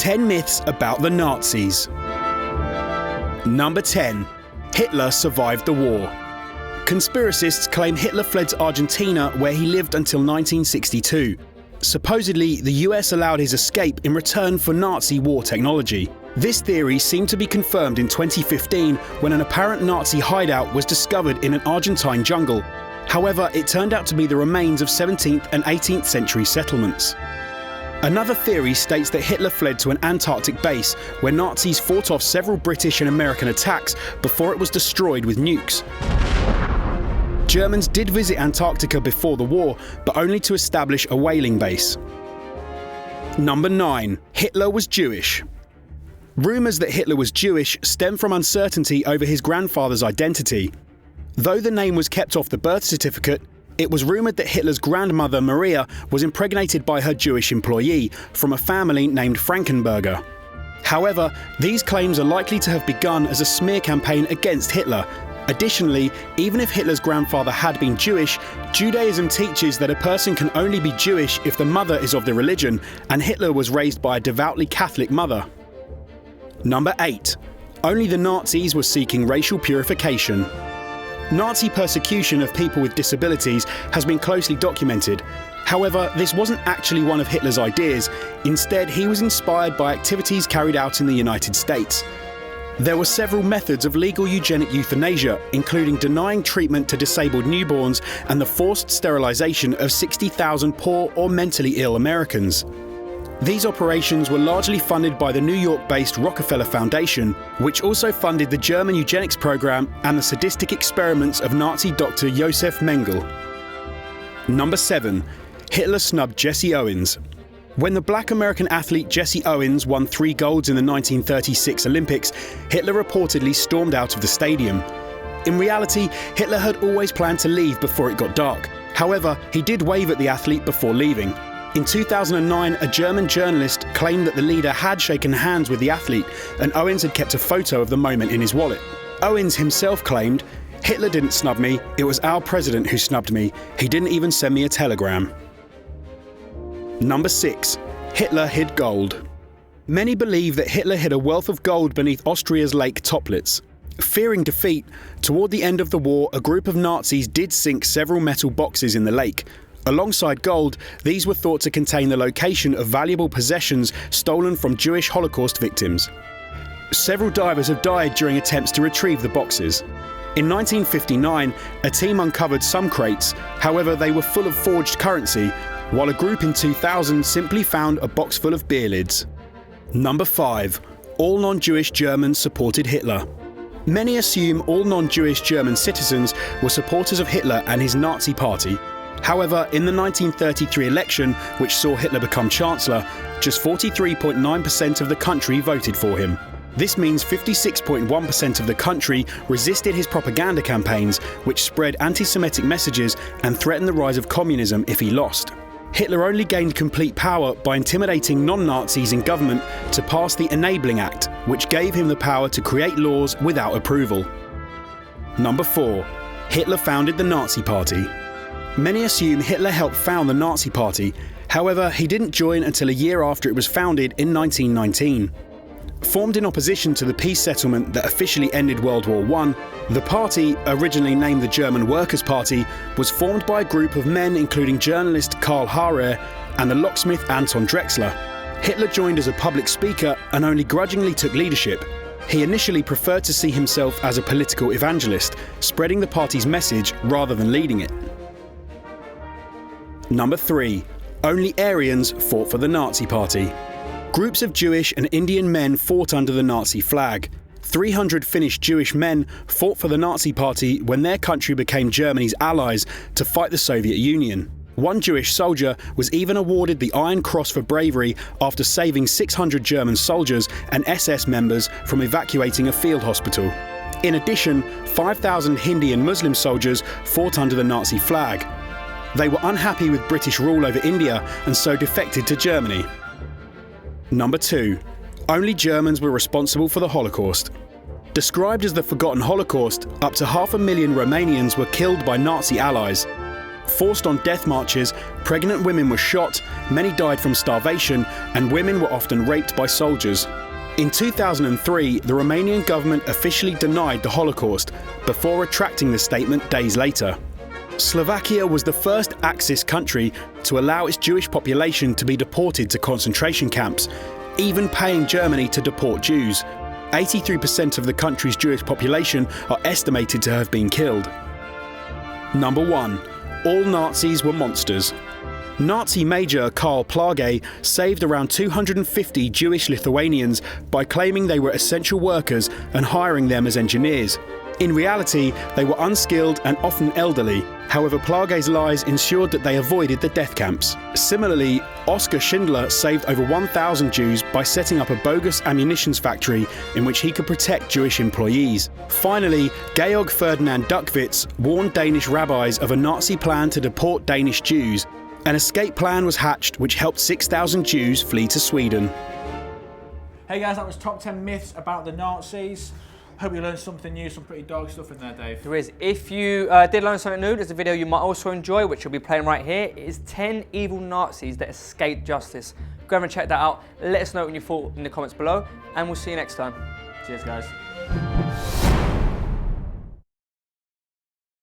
10 myths about the Nazis. Number 10. Hitler survived the war. Conspiracists claim Hitler fled to Argentina, where he lived until 1962. Supposedly, the US allowed his escape in return for Nazi war technology. This theory seemed to be confirmed in 2015 when an apparent Nazi hideout was discovered in an Argentine jungle. However, it turned out to be the remains of 17th and 18th century settlements. Another theory states that Hitler fled to an Antarctic base where Nazis fought off several British and American attacks before it was destroyed with nukes. Germans did visit Antarctica before the war, but only to establish a whaling base. Number 9. Hitler was Jewish. Rumours that Hitler was Jewish stem from uncertainty over his grandfather's identity. Though the name was kept off the birth certificate, it was rumoured that Hitler's grandmother Maria was impregnated by her Jewish employee from a family named Frankenberger. However, these claims are likely to have begun as a smear campaign against Hitler. Additionally, even if Hitler's grandfather had been Jewish, Judaism teaches that a person can only be Jewish if the mother is of the religion, and Hitler was raised by a devoutly Catholic mother. Number 8. Only the Nazis were seeking racial purification. Nazi persecution of people with disabilities has been closely documented. However, this wasn't actually one of Hitler's ideas. Instead, he was inspired by activities carried out in the United States. There were several methods of legal eugenic euthanasia, including denying treatment to disabled newborns and the forced sterilization of 60,000 poor or mentally ill Americans. These operations were largely funded by the New York-based Rockefeller Foundation, which also funded the German eugenics program and the sadistic experiments of Nazi Dr. Josef Mengele. Number 7. Hitler snubbed Jesse Owens. When the black American athlete Jesse Owens won 3 golds in the 1936 Olympics, Hitler reportedly stormed out of the stadium. In reality, Hitler had always planned to leave before it got dark. However, he did wave at the athlete before leaving. In 2009, a German journalist claimed that the leader had shaken hands with the athlete, and Owens had kept a photo of the moment in his wallet. Owens himself claimed, "Hitler didn't snub me, it was our president who snubbed me. He didn't even send me a telegram." Number 6. Hitler hid gold. Many believe that Hitler hid a wealth of gold beneath Austria's Lake Toplitz. Fearing defeat, toward the end of the war, a group of Nazis did sink several metal boxes in the lake. Alongside gold, these were thought to contain the location of valuable possessions stolen from Jewish Holocaust victims. Several divers have died during attempts to retrieve the boxes. In 1959, a team uncovered some crates, however they were full of forged currency, while a group in 2000 simply found a box full of beer lids. Number 5. All non-Jewish Germans supported Hitler. Many assume all non-Jewish German citizens were supporters of Hitler and his Nazi party. However, in the 1933 election, which saw Hitler become Chancellor, just 43.9% of the country voted for him. This means 56.1% of the country resisted his propaganda campaigns, which spread anti-Semitic messages and threatened the rise of communism if he lost. Hitler only gained complete power by intimidating non-Nazis in government to pass the Enabling Act, which gave him the power to create laws without approval. Number 4. Hitler founded the Nazi Party. Many assume Hitler helped found the Nazi Party. However, he didn't join until a year after it was founded in 1919. Formed in opposition to the peace settlement that officially ended World War I, the party, originally named the German Workers' Party, was formed by a group of men including journalist Karl Harrer and the locksmith Anton Drexler. Hitler joined as a public speaker and only grudgingly took leadership. He initially preferred to see himself as a political evangelist, spreading the party's message rather than leading it. Number 3. Only Aryans fought for the Nazi Party. Groups of Jewish and Indian men fought under the Nazi flag. 300 Finnish Jewish men fought for the Nazi Party when their country became Germany's allies to fight the Soviet Union. One Jewish soldier was even awarded the Iron Cross for bravery after saving 600 German soldiers and SS members from evacuating a field hospital. In addition, 5,000 Hindi and Muslim soldiers fought under the Nazi flag. They were unhappy with British rule over India and so defected to Germany. Number 2. Only Germans were responsible for the Holocaust. Described as the forgotten Holocaust, up to 500,000 Romanians were killed by Nazi allies. Forced on death marches, pregnant women were shot, many died from starvation, and women were often raped by soldiers. In 2003, the Romanian government officially denied the Holocaust, before retracting the statement days later. Slovakia was the first Axis country to allow its Jewish population to be deported to concentration camps, even paying Germany to deport Jews. 83% of the country's Jewish population are estimated to have been killed. Number 1. All Nazis were monsters. Nazi Major Karl Plage saved around 250 Jewish Lithuanians by claiming they were essential workers and hiring them as engineers. In reality, they were unskilled and often elderly. However, Plage's lies ensured that they avoided the death camps. Similarly, Oskar Schindler saved over 1,000 Jews by setting up a bogus ammunitions factory in which he could protect Jewish employees. Finally, Georg Ferdinand Duckwitz warned Danish rabbis of a Nazi plan to deport Danish Jews. An escape plan was hatched which helped 6,000 Jews flee to Sweden. Hey guys, that was top 10 myths about the Nazis. Hope you learned something new, some pretty dark stuff in there, Dave. There is. If you did learn something new, there's a video you might also enjoy, which will be playing right here. It is 10 evil Nazis that escaped justice. Go over and check that out. Let us know what you thought in the comments below, and we'll see you next time. Cheers, guys.